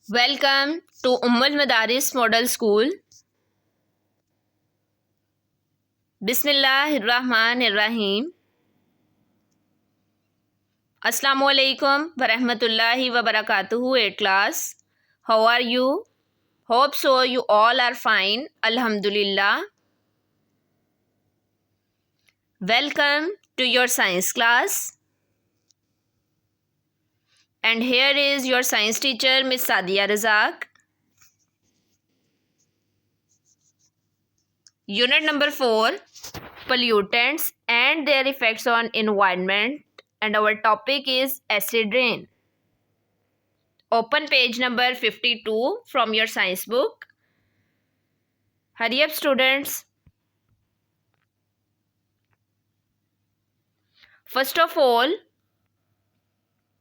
Welcome to Ummul Madaris Model School. Bismillahirrahmanirrahim. Assalamu alaikum wa rahmatullahi wa barakatuhu, 8th class. How are you? Hope so you all are fine. Alhamdulillah. Welcome to your science class. And here is your science teacher, Miss Sadia Razak. Unit number 4, pollutants and their effects on environment, and our topic is acid rain. Open page number 52 from your science book. Hurry up, students. First of all,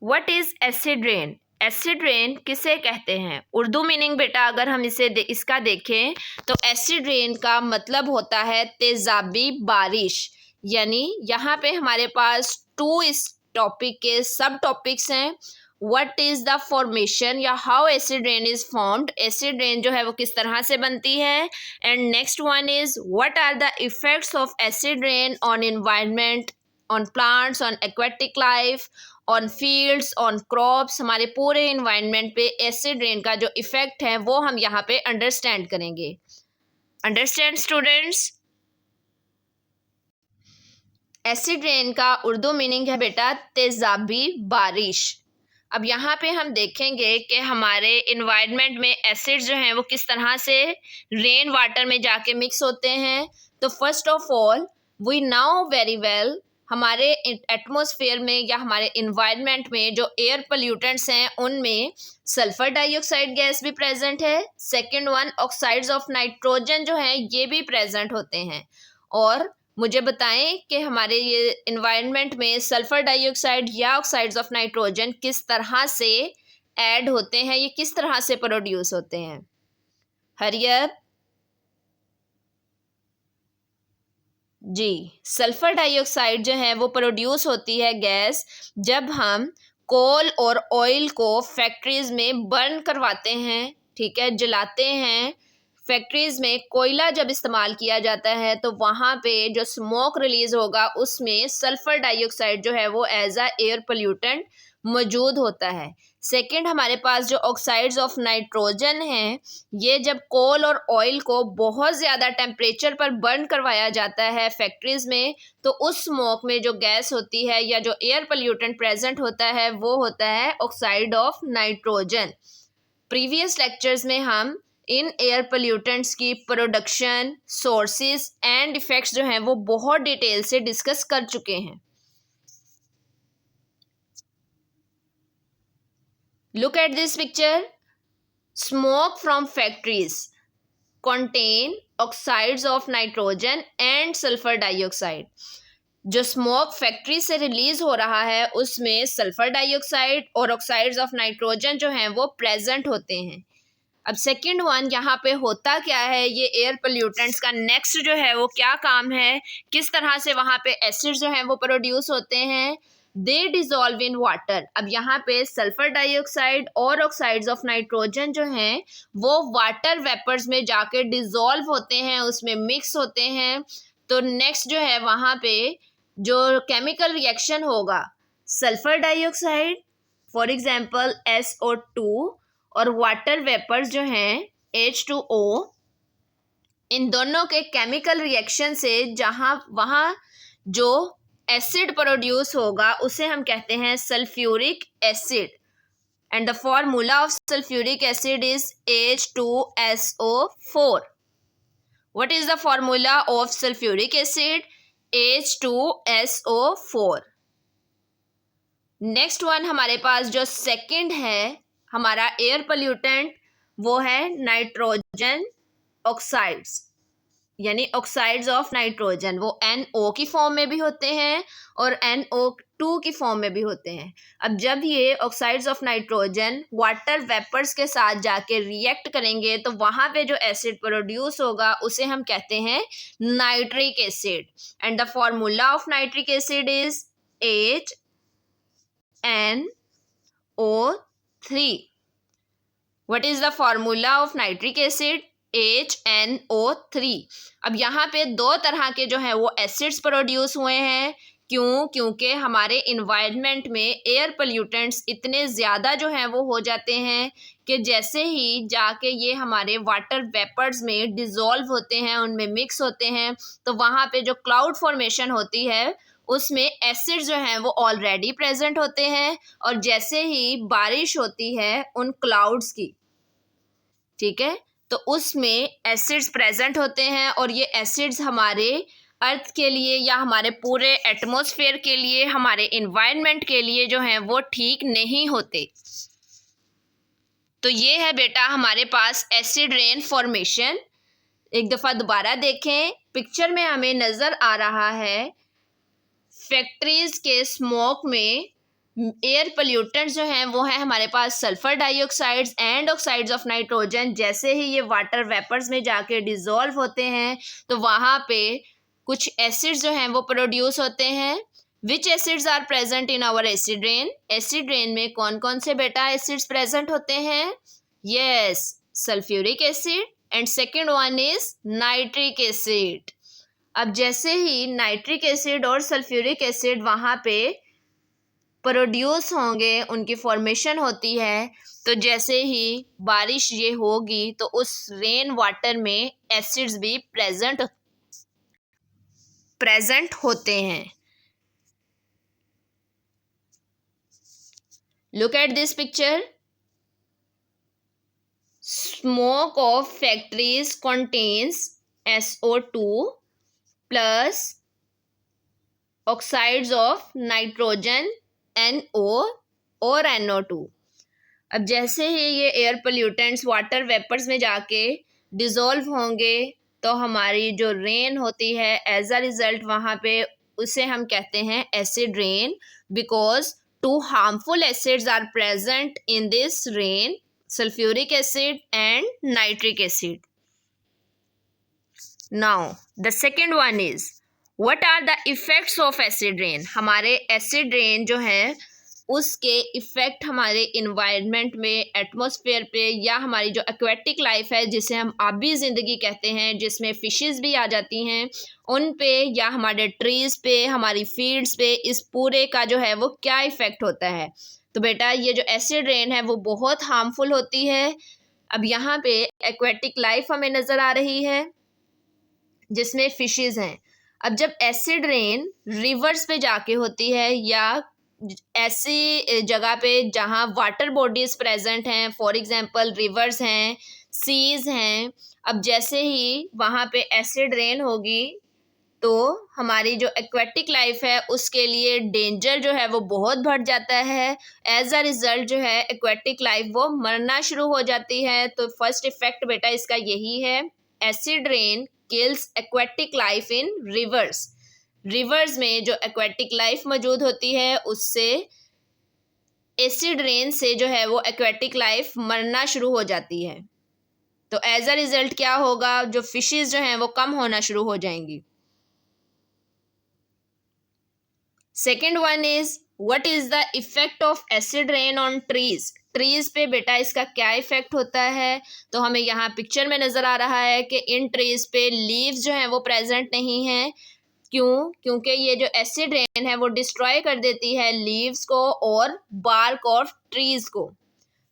what is acid rain? Acid rain किसे कहते हैं? Urdu meaning बेटा अगर हम इसका देखें तो acid rain का मतलब होता है तेजाबी बारिश। यानी यहाँ पे हमारे पास 2 इस टॉपिक के सब टॉपिक्स हैं। व्हाट इज़ द फॉर्मेशन या how acid rain is formed, acid rain जो है वो किस तरह से बनती है। And next one is what are the effects of acid rain on environment, on plants, on aquatic life, on fields, on crops. हमारे पूरे इन्वायरमेंट पे एसिड रेन का जो इफेक्ट है वो हम यहाँ पे अंडरस्टैंड करेंगे। Understand students? एसिड रेन का उर्दू मीनिंग है बेटा तेजाबी बारिश। अब यहाँ पे हम देखेंगे कि हमारे इन्वायरमेंट में एसिड जो हैं वो किस तरह से रेन वाटर में जाके मिक्स होते हैं। तो first of all we now very well हमारे एटमॉस्फेयर में या हमारे इन्वायरमेंट में जो एयर पोल्यूटेंट्स हैं उनमें सल्फर डाइऑक्साइड गैस भी प्रेजेंट है। Second one, oxides of nitrogen जो हैं ये भी प्रेजेंट होते हैं। और मुझे बताएं कि हमारे ये इन्वायरमेंट में सल्फर डाइऑक्साइड या ऑक्साइड्स ऑफ नाइट्रोजन किस तरह से ऐड होते हैं, ये किस तरह से प्रोड्यूस होते हैं। हरी अप जी। सल्फर डाइऑक्साइड जो है वो प्रोड्यूस होती है गैस जब हम कोल और ऑयल को फैक्ट्रीज में बर्न करवाते हैं, ठीक है, जलाते हैं। फैक्ट्रीज में कोयला जब इस्तेमाल किया जाता है तो वहाँ पे जो स्मोक रिलीज होगा उसमें सल्फर डाइऑक्साइड जो है वो एज अ एयर पोल्यूटेंट मौजूद होता है। सेकंड, हमारे पास जो ऑक्साइड्स ऑफ नाइट्रोजन हैं ये जब कोल और ऑयल को बहुत ज़्यादा टेम्परेचर पर बर्न करवाया जाता है फैक्ट्रीज में तो उस स्मोक में जो गैस होती है या जो एयर पोल्यूटेंट प्रेजेंट होता है वो होता है oxide of nitrogen. Previous lectures में हम इन एयर पोल्यूटेंट्स की प्रोडक्शन, सोर्सेज एंड इफेक्ट्स जो हैं वो बहुत डिटेल से डिस्कस कर चुके हैं। Look at this picture. Smoke from factories contain oxides of nitrogen and sulfur dioxide. जो स्मोक फैक्ट्री से रिलीज हो रहा है उसमें सल्फर डाइऑक्साइड और ऑक्साइड्स ऑफ नाइट्रोजन जो हैं वो प्रेजेंट होते हैं। अब सेकंड वन यहाँ पे होता क्या है, ये एयर पोल्यूटेंट्स का नेक्स्ट जो है वो क्या काम है, किस तरह से वहाँ पे एसिड जो हैं वो प्रोड्यूस होते हैं। दे डिजॉल्व इन वाटर। अब यहाँ पे सल्फर डाइऑक्साइड और ऑक्साइड्स ऑफ नाइट्रोजन जो हैं वो वाटर वेपर्स में जाके डिजॉल्व होते हैं, उसमें मिक्स होते हैं। तो नेक्स्ट जो है वहाँ पे जो केमिकल रिएक्शन होगा, sulphur dioxide for example SO2 और वाटर वेपर्स जो हैं H2O, इन दोनों के केमिकल रिएक्शन से जहाँ वहाँ जो एसिड प्रोड्यूस होगा उसे हम कहते हैं sulphuric acid. And the formula of sulphuric acid is H2SO4. What is the formula of sulphuric acid? H2SO4. Next one हमारे पास जो सेकंड है हमारा एयर पोल्यूटेंट वो है नाइट्रोजन ऑक्साइड्स, यानी ऑक्साइड्स ऑफ नाइट्रोजन। वो NO की फॉर्म में भी होते हैं और NO2 की फॉर्म में भी होते हैं। अब जब ये oxides of nitrogen water vapours के साथ जाके रिएक्ट करेंगे तो वहाँ पे जो एसिड प्रोड्यूस होगा उसे हम कहते हैं nitric acid. And the formula of nitric acid is HNO3. What is the formula of nitric acid? HNO3। अब यहाँ पे दो तरह के जो है वो एसिड्स प्रोड्यूस हुए हैं। क्यों? क्योंकि हमारे इन्वायरमेंट में एयर पोल्यूटेंट्स इतने ज़्यादा जो हैं वो हो जाते हैं कि जैसे ही जाके ये हमारे वाटर वेपर्स में डिज़ोल्व होते हैं, उनमें मिक्स होते हैं, तो वहाँ पे जो क्लाउड फॉर्मेशन होती है उसमें एसिड जो हैं वो ऑलरेडी प्रेजेंट होते हैं, और जैसे ही बारिश होती है उन क्लाउड्स की, ठीक है, तो उसमें एसिड्स प्रेजेंट होते हैं, और ये एसिड्स हमारे अर्थ के लिए या हमारे पूरे एटमॉस्फेयर के लिए, हमारे इन्वायरमेंट के लिए जो हैं वो ठीक नहीं होते। तो ये है बेटा हमारे पास एसिड रेन फॉर्मेशन। एक दफ़ा दोबारा देखें, पिक्चर में हमें नज़र आ रहा है फैक्ट्रीज के स्मोक में एयर पोल्यूटेंट्स जो हैं वो है हमारे पास sulphur dioxides and oxides of nitrogen. जैसे ही ये वाटर वेपर्स में जाके डिज़ोल्व होते हैं तो वहाँ पे कुछ एसिड्स जो हैं वो प्रोड्यूस होते हैं। Which acids are present in our acid rain? Acid rain में कौन कौन से बेटा एसिड्स प्रेजेंट होते हैं? Yes, sulphuric acid, and second one is nitric acid. अब जैसे ही नाइट्रिक एसिड और सल्फ्यूरिक एसिड वहाँ पे प्रोड्यूस होंगे, उनकी फॉर्मेशन होती है, तो जैसे ही बारिश ये होगी तो उस रेन वाटर में एसिड्स भी प्रेजेंट होते हैं। Look at this picture. Smoke of factories contains SO2 plus oxides of nitrogen NO और NO2। अब जैसे ही ये एयर पोल्यूटेंट्स वाटर वेपर्स में जाके डिज़ोल्व होंगे तो हमारी जो रेन होती है एज अ रिज़ल्ट वहाँ पे उसे हम कहते हैं acid rain, because two harmful acids are present in this rain, sulphuric acid and nitric acid. Now the second one is what are the effects of acid rain? हमारे acid rain जो है उसके इफ़ेक्ट हमारे environment में, atmosphere पे, या हमारी जो एक्वेटिक लाइफ है जिसे हम आबी ज़िंदगी कहते हैं, जिसमें फिशेस भी आ जाती हैं, उन पे, या हमारे ट्रीज़ पे, हमारी फील्ड्स पे, इस पूरे का जो है वो क्या इफ़ेक्ट होता है? तो बेटा ये जो एसिड रेन है वो बहुत हार्मफुल होती है। अब यहाँ पे एक्वेटिक लाइफ हमें नज़र आ रही है जिसमें फिशेस हैं। अब जब एसिड रेन रिवर्स पे जाके होती है या ऐसी जगह पे जहाँ वाटर बॉडीज प्रेजेंट हैं, फॉर एग्जांपल रिवर्स हैं, सीज हैं, अब जैसे ही वहाँ पे एसिड रेन होगी तो हमारी जो एक्वेटिक लाइफ है उसके लिए डेंजर जो है वो बहुत बढ़ जाता है। एज अ रिज़ल्ट जो है एक्वेटिक लाइफ वो मरना शुरू हो जाती है। तो फर्स्ट इफेक्ट बेटा इसका यही है, acid rain kills aquatic life in reverse. Reverse में जो एक्वेटिक लाइफ मौजूद होती है उससे एसिड रेन से जो है वो एक्वेटिक लाइफ मरना शुरू हो जाती है। तो एज अ रिज़ल्ट क्या होगा, जो फिशेस जो हैं वो कम होना शुरू हो जाएंगी। Second one is what is the effect of acid rain on trees? Trees पे बेटा इसका क्या इफेक्ट होता है? तो हमें यहाँ पिक्चर में नज़र आ रहा है कि इन ट्रीज पे लीव्स जो हैं वो प्रेजेंट नहीं हैं। क्यों? क्योंकि ये जो एसिड रेन है वो डिस्ट्रॉय कर देती है लीव्स को और बार्क ऑफ ट्रीज को।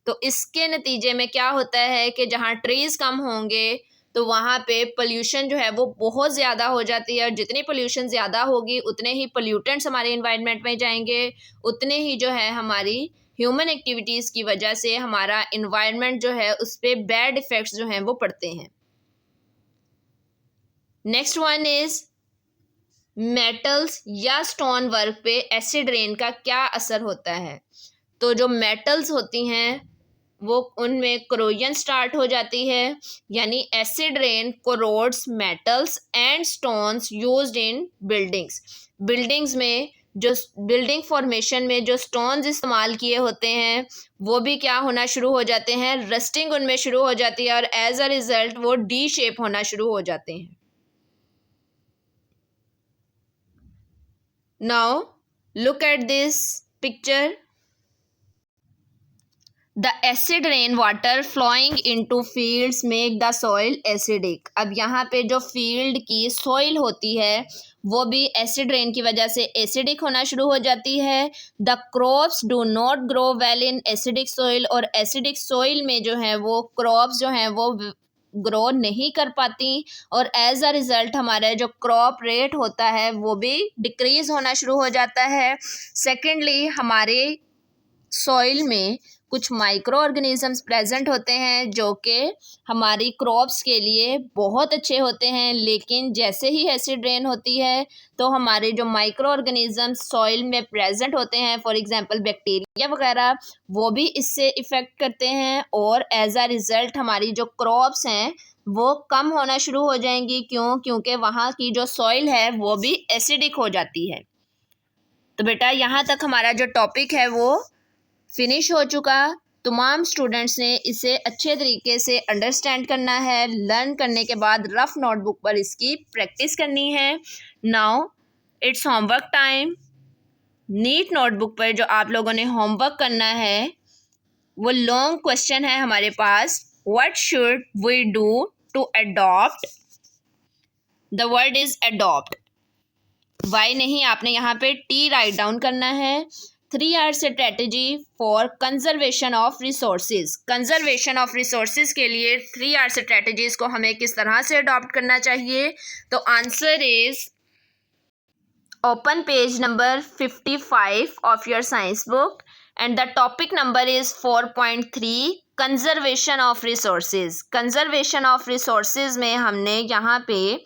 तो इसके नतीजे में क्या होता है कि जहाँ ट्रीज कम होंगे तो वहाँ पे पोल्यूशन जो है वो बहुत ज़्यादा हो जाती है, और जितनी पोल्यूशन ज़्यादा होगी उतने ही पोल्यूटेंट्स हमारे इन्वायरमेंट में जाएंगे, उतने ही जो है हमारी ह्यूमन एक्टिविटीज़ की वजह से हमारा इन्वायरमेंट जो है उस पर बैड इफ़ेक्ट्स जो हैं वो पड़ते हैं। नेक्स्ट वन इज़ मेटल्स या स्टोन वर्क पे एसिड रेन का क्या असर होता है? तो जो मेटल्स होती हैं वो उनमें क्रोजन स्टार्ट हो जाती है, यानी acid rain corrodes metals and stones used in buildings. Buildings में जो बिल्डिंग फॉर्मेशन में जो स्टोन्स इस्तेमाल किए होते हैं वो भी क्या होना शुरू हो जाते हैं, रस्टिंग उनमें शुरू हो जाती है, और एज अ रिजल्ट वो डी शेप होना शुरू हो जाते हैं। Now look at this picture. The acid rain water flowing into fields make the soil acidic. अब यहाँ पे जो फील्ड की सॉइल होती है वो भी एसिड रेन की वजह से एसिडिक होना शुरू हो जाती है। The crops do not grow well in acidic soil, और एसिडिक सॉइल में जो है वो क्रॉप्स जो हैं वो ग्रो नहीं कर पाती, और एज अ रिज़ल्ट हमारा जो क्रॉप रेट होता है वो भी डिक्रीज़ होना शुरू हो जाता है। सेकेंडली, हमारे सॉइल में कुछ माइक्रो ऑर्गेनिजम्स प्रेजेंट होते हैं जो कि हमारी क्रॉप्स के लिए बहुत अच्छे होते हैं, लेकिन जैसे ही एसिड रेन होती है तो हमारे जो माइक्रो ऑर्गेनिजम्स सॉइल में प्रेजेंट होते हैं, फॉर एग्जांपल बैक्टीरिया वगैरह, वो भी इससे इफ़ेक्ट करते हैं, और एज अ रिज़ल्ट हमारी जो क्रॉप्स हैं वो कम होना शुरू हो जाएंगी। क्योंकि वहाँ की जो सॉइल है वो भी एसिडिक हो जाती है। तो बेटा यहाँ तक हमारा जो टॉपिक है वो फिनिश हो चुका। तमाम स्टूडेंट्स ने इसे अच्छे तरीके से अंडरस्टैंड करना है। लर्न करने के बाद रफ नोटबुक पर इसकी प्रैक्टिस करनी है। Now it's homework time. Neat notebook पर जो आप लोगों ने होमवर्क करना है वो लॉन्ग क्वेश्चन है हमारे पास। What should we do to adopt? The word is adopt. Why नहीं, आपने यहाँ पे टी राइट डाउन करना है। 3R strategy for conservation of resources. Conservation of resources के लिए 3R स्ट्रेटेजीज को हमें किस तरह से अडॉप्ट करना चाहिए? तो answer is open page number 55 of your science book and the topic number is 4.3 conservation of resources. Conservation of resources में हमने यहाँ पे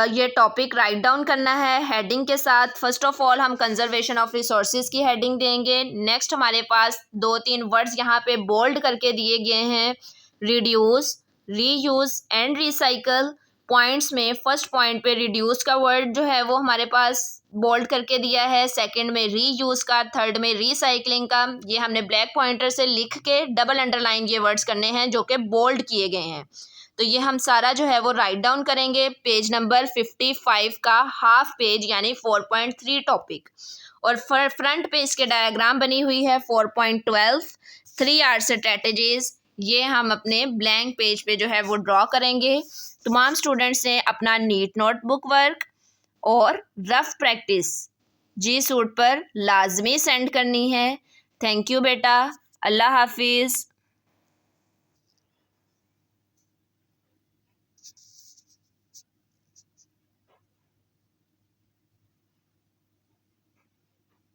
ये टॉपिक राइट डाउन करना है हेडिंग के साथ। फर्स्ट ऑफ ऑल हम कंजर्वेशन ऑफ रिसोर्सेज की हेडिंग देंगे। नेक्स्ट हमारे पास 2-3 वर्ड्स यहाँ पे बोल्ड करके दिए गए हैं, reduce, reuse and recycle. Points में फर्स्ट पॉइंट पे रिड्यूस का वर्ड जो है वो हमारे पास बोल्ड करके दिया है, सेकंड में रीयूज का, थर्ड में रिसाइकलिंग का। ये हमने ब्लैक पॉइंटर से लिख के डबल अंडरलाइन ये वर्ड्स करने हैं जो कि बोल्ड किए गए हैं। तो ये हम सारा जो है वो राइट डाउन करेंगे पेज नंबर 55 का हाफ पेज यानी 4.3 टॉपिक। और फ्रंट पे इसके डायग्राम बनी हुई है 4.12 3R स्ट्रेटेजीज। ये हम अपने ब्लैंक पेज पे जो है वो ड्रॉ करेंगे। तमाम स्टूडेंट्स ने अपना नीट नोटबुक वर्क और रफ प्रैक्टिस जी सूट पर लाजमी सेंड करनी है। थैंक यू बेटा, अल्लाह हाफिज़।